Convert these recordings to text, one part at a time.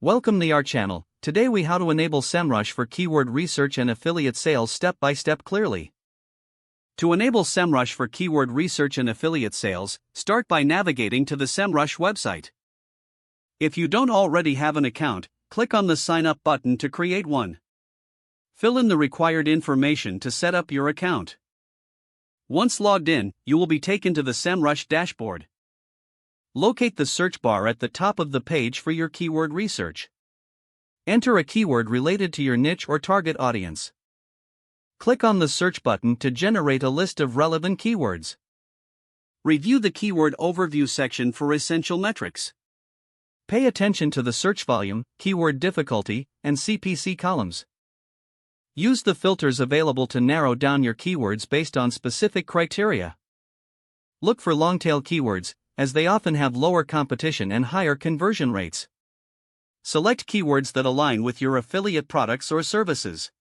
Welcome to our channel. Today we how to enable Semrush for keyword research and affiliate sales step by step clearly. To enable Semrush for keyword research and affiliate sales, start by navigating to the Semrush website. If you don't already have an account, click on the sign up button to create one. Fill in the required information to set up your account. Once logged in, you will be taken to the Semrush dashboard. Locate the search bar at the top of the page for your keyword research. Enter a keyword related to your niche or target audience. Click on the search button to generate a list of relevant keywords. Review the keyword overview section for essential metrics. Pay attention to the search volume, keyword difficulty, and CPC columns. Use the filters available to narrow down your keywords based on specific criteria. Look for long-tail keywords, as they often have lower competition and higher conversion rates. Select keywords that align with your affiliate products or services.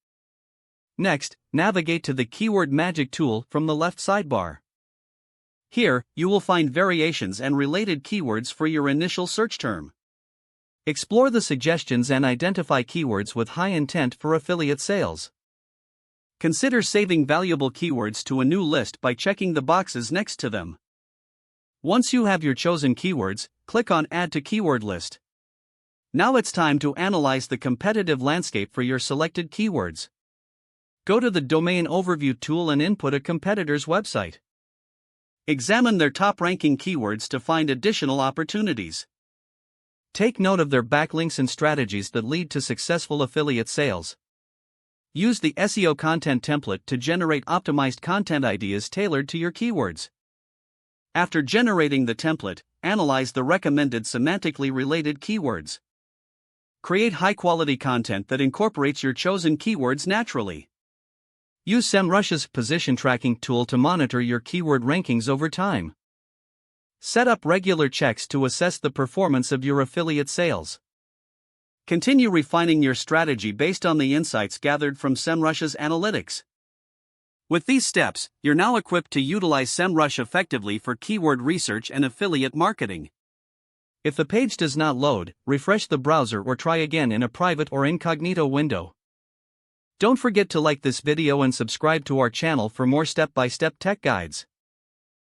Next, navigate to the Keyword Magic tool from the left sidebar. Here, you will find variations and related keywords for your initial search term. Explore the suggestions and identify keywords with high intent for affiliate sales. Consider saving valuable keywords to a new list by checking the boxes next to them. Once you have your chosen keywords, click on Add to Keyword List. Now it's time to analyze the competitive landscape for your selected keywords. Go to the Domain Overview tool and input a competitor's website. Examine their top-ranking keywords to find additional opportunities. Take note of their backlinks and strategies that lead to successful affiliate sales. Use the SEO content template to generate optimized content ideas tailored to your keywords. After generating the template, analyze the recommended semantically related keywords. Create high-quality content that incorporates your chosen keywords naturally. Use Semrush's position tracking tool to monitor your keyword rankings over time. Set up regular checks to assess the performance of your affiliate sales. Continue refining your strategy based on the insights gathered from Semrush's analytics. With these steps, you're now equipped to utilize Semrush effectively for keyword research and affiliate marketing. If the page does not load, refresh the browser or try again in a private or incognito window. Don't forget to like this video and subscribe to our channel for more step-by-step tech guides.